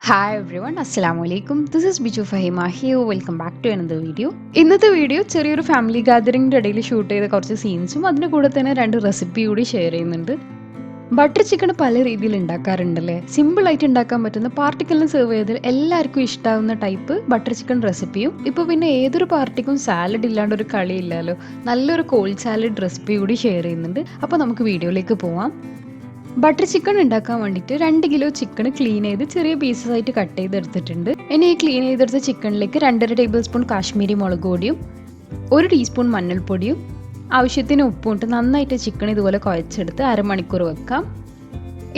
Hi everyone, Assalamu alaikum. This is Biju Fahima here. Welcome back to another video. ഇന്നത്തെ video ചെറിയൊരു family ഗാദറിംഗിൻ്റെ ഇടയിൽ shoot ചെയ്ത കുറച്ച് സീൻസും അതിൻ്റെ കൂടെ തന്നെ രണ്ട് റെസിപ്പി കൂടി ഷെയർ ചെയ്യുന്നുണ്ട്. ബട്ടർ ചിക്കൻ പല രീതിയിൽ ഉണ്ടാക്കാറുണ്ടല്ലേ. സിമ്പിളായിട്ട് ഉണ്ടാക്കാൻ പറ്റുന്ന പാർട്ടിക്കെല്ലാം സെർവ് ചെയ്താൽ എല്ലാവർക്കും ഇഷ്ടമാവുന്ന ടൈപ്പ് ബട്ടർ ചിക്കൻ റെസിപ്പിയും ഇപ്പോൾ പിന്നെ ഏതൊരു പാർട്ടിക്കും സാലഡ് ഇല്ലാണ്ട് ഒരു കളിയില്ലല്ലോ. നല്ലൊരു കോൾഡ് സാലഡ് റെസിപ്പി കൂടി ഷെയർ ചെയ്യുന്നുണ്ട്. അപ്പോൾ നമുക്ക് വീഡിയോയിലേക്ക് പോവാം. ബട്ടർ ചിക്കൻ ഉണ്ടാക്കാൻ വേണ്ടിയിട്ട് 2 കിലോ ചിക്കൻ ക്ലീൻ ചെയ്ത് ചെറിയ പീസസ് ആയിട്ട് കട്ട് ചെയ്തെടുത്തിട്ടുണ്ട്. ഇനി ഈ ക്ലീൻ ചെയ്തെടുത്ത ചിക്കനിലേക്ക് 2.5 ടേബിൾ സ്പൂൺ കാശ്മീരി മുളക് പൊടിയും 1 ടീസ്പൂൺ മഞ്ഞൾപ്പൊടിയും ആവശ്യത്തിന് ഉപ്പും ഇട്ട് നന്നായിട്ട് ചിക്കൻ ഇതുപോലെ കുഴച്ചെടുത്ത് അരമണിക്കൂർ വെക്കാം.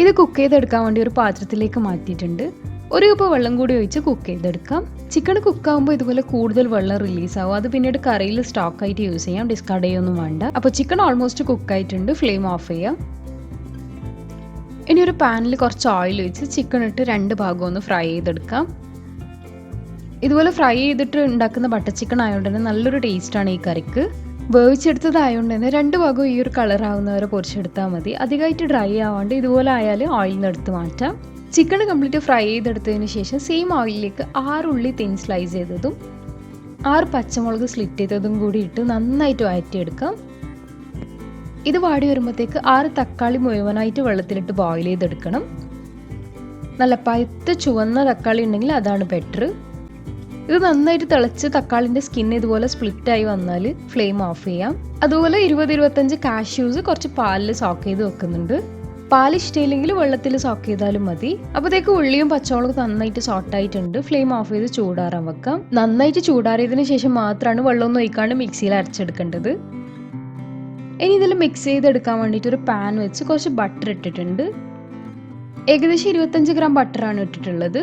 ഇത് കുക്ക് ചെയ്തെടുക്കാൻ വേണ്ടി ഒരു പാത്രത്തിലേക്ക് മാറ്റിയിട്ടുണ്ട്. 1 കപ്പ് വെള്ളം കൂടി ഒഴിച്ച് കുക്ക് ചെയ്തെടുക്കാം. ചിക്കൻ കുക്കാകുമ്പോൾ ഇതുപോലെ കൂടുതൽ വെള്ളം റിലീസാവും. അത് പിന്നീട് കറിയിൽ സ്റ്റോക്കായിട്ട് യൂസ് ചെയ്യാം, ഡിസ്കാർഡ് ചെയ്യൊന്നും വേണ്ട. അപ്പോൾ ചിക്കൻ ഓൾമോസ്റ്റ് കുക്കായിട്ടുണ്ട്. ഫ്ലെയിം ഓഫ് ചെയ്യാം. ഇനി ഒരു പാനിൽ കുറച്ച് ഓയിൽ ഒഴിച്ച് ചിക്കൻ ഇട്ട് 2 ഭാഗം ഒന്ന് ഫ്രൈ ചെയ്തെടുക്കാം. ഇതുപോലെ ഫ്രൈ ചെയ്തിട്ട് ഉണ്ടാക്കുന്ന ബട്ടർ ചിക്കൻ ആയതുകൊണ്ട് തന്നെ നല്ലൊരു ടേസ്റ്റാണ് ഈ കറിക്ക്. വേവിച്ചെടുത്തതായതുകൊണ്ട് തന്നെ 2 ഭാഗവും ഈ ഒരു കളർ ആവുന്നവരെ പൊരിച്ചെടുത്താൽ മതി. അധികമായിട്ട് ഡ്രൈ ആവാണ്ട് ഇതുപോലെ ആയാൽ ഓയിലിൽ നിന്ന് എടുത്ത് മാറ്റാം. ചിക്കൻ കംപ്ലീറ്റ് ഫ്രൈ ചെയ്തെടുത്തതിന് ശേഷം സെയിം ഓയിലിലേക്ക് 6 ഉള്ളി തിൻ സ്ലൈസ് ചെയ്തതും 6 പച്ചമുളക് സ്ലിറ്റ് ചെയ്തതും കൂടി ഇട്ട് നന്നായിട്ട് വഴറ്റിയെടുക്കാം. ഇത് വാടി വരുമ്പോഴത്തേക്ക് 6 തക്കാളി മുഴുവനായിട്ട് വെള്ളത്തിലിട്ട് ബോയിൽ ചെയ്തെടുക്കണം. നല്ല പഴുത്ത ചുവന്ന തക്കാളി ഉണ്ടെങ്കിൽ അതാണ് ബെറ്റർ. ഇത് നന്നായിട്ട് തിളച്ച് തക്കാളിൻ്റെ സ്കിൻ ഇതുപോലെ സ്പ്ലിറ്റായി വന്നാൽ ഫ്ലെയിം ഓഫ് ചെയ്യാം. അതുപോലെ 20-25 കാഷ്യൂസ് കുറച്ച് പാലിൽ സോക്ക് ചെയ്ത് വെക്കുന്നുണ്ട്. പാൽ ഇഷ്ടമില്ലെങ്കിൽ വെള്ളത്തിൽ സോക്ക് ചെയ്താലും മതി. അപ്പോഴത്തേക്ക് ഉള്ളിയും പച്ചമുളകും നന്നായിട്ട് സോട്ടായിട്ടുണ്ട്. ഫ്ലെയിം ഓഫ് ചെയ്ത് ചൂടാറാൻ വെക്കാം. നന്നായിട്ട് ചൂടാറിയതിന് ശേഷം മാത്രമാണ് വെള്ളമൊന്നും ഒഴിക്കാണ്ട് മിക്സിയിൽ അരച്ചെടുക്കേണ്ടത്. ഇനി ഇതിൽ മിക്സ് ചെയ്തെടുക്കാൻ വേണ്ടിയിട്ട് ഒരു പാൻ വെച്ച് കുറച്ച് ബട്ടർ ഇട്ടിട്ടുണ്ട്. ഏകദേശം 25 ഗ്രാം ബട്ടറാണ് ഇട്ടിട്ടുള്ളത്.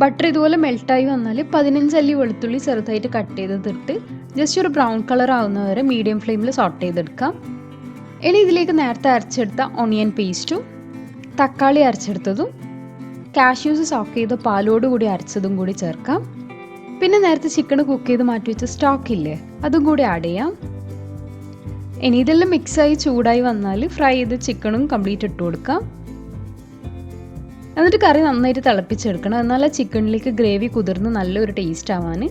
ബട്ടർ ഇതുപോലെ മെൽട്ടായി വന്നാൽ 15 അല്ലി വെളുത്തുള്ളി ചെറുതായിട്ട് കട്ട് ചെയ്തിട്ട് ജസ്റ്റ് ഒരു ബ്രൗൺ കളർ ആവുന്നവരെ മീഡിയം ഫ്ലെയിമിൽ സോട്ട് ചെയ്തെടുക്കാം. ഇനി ഇതിലേക്ക് നേരത്തെ അരച്ചെടുത്ത ഓണിയൻ പേസ്റ്റും തക്കാളി അരച്ചെടുത്തതും കാഷ്യൂസ് സോക്ക് ചെയ്ത പാലോട് കൂടി അരച്ചതും കൂടി ചേർക്കാം. പിന്നെ നേരത്തെ ചിക്കൻ കുക്ക് ചെയ്ത് മാറ്റി വെച്ച സ്റ്റോക്കില്ലേ, അതും കൂടി ആഡ് ചെയ്യാം. ഇനി ഇതെല്ലാം മിക്സായി ചൂടായി വന്നാൽ ഫ്രൈ ചെയ്ത് ചിക്കനും കംപ്ലീറ്റ് ഇട്ട് കൊടുക്കാം. എന്നിട്ട് കറി നന്നായിട്ട് തിളപ്പിച്ചെടുക്കണം. എന്നാൽ ചിക്കനിലേക്ക് ഗ്രേവി കുതിർന്ന് നല്ലൊരു ടേസ്റ്റ് ആവാൻ.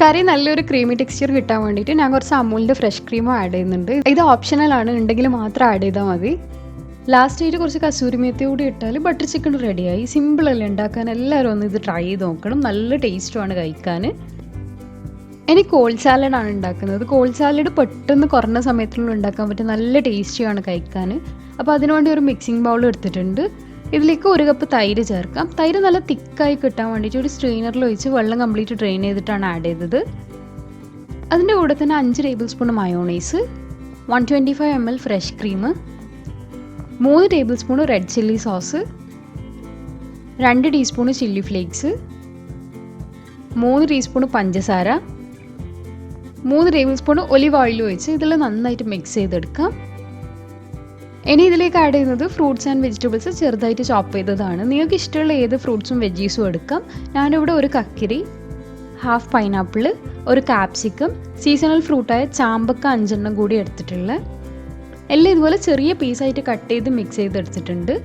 കറി നല്ലൊരു ക്രീമി ടെക്സ്ചർ കിട്ടാൻ വേണ്ടിയിട്ട് ഞാൻ കുറച്ച് അമൂലിൻ്റെ ഫ്രഷ് ക്രീമും ആഡ് ചെയ്യുന്നുണ്ട്. ഇത് ഓപ്ഷണലാണ്, ഉണ്ടെങ്കിൽ മാത്രം ആഡ് ചെയ്താൽ മതി. ലാസ്റ്റായിട്ട് കുറച്ച് കസൂരി മേത്തി കൂടി ഇട്ടാൽ ബട്ടർ ചിക്കൻ റെഡിയായി. സിമ്പിളല്ലേ ഉണ്ടാക്കാൻ. എല്ലാവരും ഒന്ന് ഇത് ട്രൈ ചെയ്ത് നോക്കണം. നല്ല ടേസ്റ്റുമാണ് കഴിക്കാൻ. ഇനി കോൾഡ് സാലഡാണ് ഉണ്ടാക്കുന്നത്. കോൾഡ് സാലഡ് പെട്ടെന്ന് കുറഞ്ഞ സമയത്തിനുള്ളിൽ ഉണ്ടാക്കാൻ പറ്റും. നല്ല ടേസ്റ്റിയാണ് കഴിക്കാൻ. അപ്പോൾ അതിനുവേണ്ടി ഒരു മിക്സിംഗ് ബൗൾ എടുത്തിട്ടുണ്ട്. ഇതിലേക്ക് 1 കപ്പ് തൈര് ചേർക്കാം. തൈര് നല്ല തിക്കായി കിട്ടാൻ വേണ്ടിയിട്ട് ഒരു സ്ട്രെയിനറിൽ ഒഴിച്ച് വെള്ളം കംപ്ലീറ്റ് ഡ്രെയിൻ ചെയ്തിട്ടാണ് ആഡ് ചെയ്തത്. അതിൻ്റെ കൂടെ തന്നെ 5 table spoon mayonnaise, 125 ml fresh cream, 3 table spoon red chilli sauce, 2 teaspoon chilli flakes, 3 teaspoon പഞ്ചസാര, 3 ടേബിൾ സ്പൂൺ ഒലിവ് ഓയിൽ ഒഴിച്ച് ഇതെല്ലാം നന്നായിട്ട് മിക്സ് ചെയ്തെടുക്കാം. ഇനി ഇതിലേക്ക് ആഡ് ചെയ്യുന്നത് ഫ്രൂട്ട്സ് ആൻഡ് വെജിറ്റബിൾസ് ചെറുതായിട്ട് ചോപ്പ് ചെയ്തതാണ്. നിങ്ങൾക്ക് ഇഷ്ടമുള്ള ഏത് ഫ്രൂട്ട്സും വെജീസും എടുക്കാം. ഞാനിവിടെ ഒരു കക്കിരി, ഹാഫ് പൈനാപ്പിൾ, ഒരു കാപ്സിക്കം, സീസണൽ ഫ്രൂട്ടായ ചാമ്പക്ക 5 എണ്ണം കൂടി എടുത്തിട്ടുള്ളത്. എല്ലാം ഇതുപോലെ ചെറിയ പീസായിട്ട് കട്ട് ചെയ്ത് മിക്സ് ചെയ്തെടുത്തിട്ടുണ്ട്.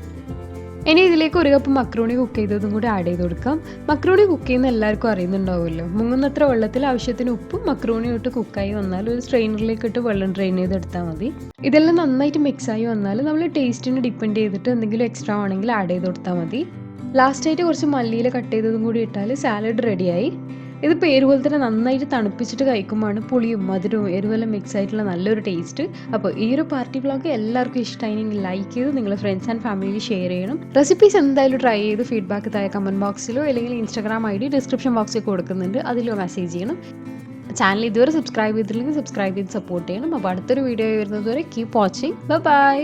ഇനി ഇതിലേക്ക് 1 കപ്പ് മക്രോണി കുക്ക് ചെയ്തതും കൂടി ആഡ് ചെയ്ത് കൊടുക്കാം. മക്രോണി കുക്ക് ചെയ്യുന്ന എല്ലാവർക്കും അറിയുന്നുണ്ടാവുമല്ലോ. മുങ്ങുന്നത്ര വെള്ളത്തിൽ ആവശ്യത്തിന് ഉപ്പും മക്രോണിയും ഇട്ട് കുക്കായി വന്നാൽ ഒരു സ്ട്രെയിനറിലേക്ക് ഇട്ട് വെള്ളം ഡ്രെയിൻ ചെയ്തെടുത്താൽ മതി. ഇതെല്ലാം നന്നായിട്ട് മിക്സായി വന്നാൽ നമ്മൾ ടേസ്റ്റിന് ഡിപ്പെൻഡ് ചെയ്തിട്ട് എന്തെങ്കിലും എക്സ്ട്രാ ആണെങ്കിൽ ആഡ് ചെയ്ത് കൊടുത്താൽ മതി. ലാസ്റ്റായിട്ട് കുറച്ച് മല്ലിയില കട്ട് ചെയ്തതും കൂടി ഇട്ടാൽ സാലഡ് റെഡിയായി. ഇത് പേര് പോലെ തന്നെ നന്നായിട്ട് തണുപ്പിച്ചിട്ട് കഴിക്കുമ്പോഴാണ് പുളിയും മധുരവും എരിവെല്ലാം മിക്സ് ആയിട്ടുള്ള നല്ലൊരു ടേസ്റ്റ്. അപ്പോൾ ഈ ഒരു പാർട്ടി വ്ളോഗ് എല്ലാവർക്കും ഇഷ്ടമായെങ്കിൽ ലൈക്ക് ചെയ്ത് നിങ്ങളുടെ ഫ്രണ്ട്സ് ആൻഡ് ഫാമിലിയിൽ ഷെയർ ചെയ്യണം. റെസിപ്പീസ് എന്തായാലും ട്രൈ ചെയ്ത് ഫീഡ്ബാക്ക് താഴെ കമൻറ്റ് ബോക്സിലോ അല്ലെങ്കിൽ ഇൻസ്റ്റാഗ്രാം ID ഡിസ്ക്രിപ്ഷൻ ബോക്സിൽ കൊടുക്കുന്നുണ്ട്, അതിലോ മെസ്സേജ് ചെയ്യണം. ചാനൽ ഇതുവരെ സബ്സ്ക്രൈബ് ചെയ്തില്ലെങ്കിൽ സബ്സ്ക്രൈബ് ചെയ്ത് സപ്പോർട്ട് ചെയ്യണം. അപ്പോൾ അടുത്തൊരു വീഡിയോ വരുന്നത് വരെ കീപ് വാച്ചിങ്. ബൈ.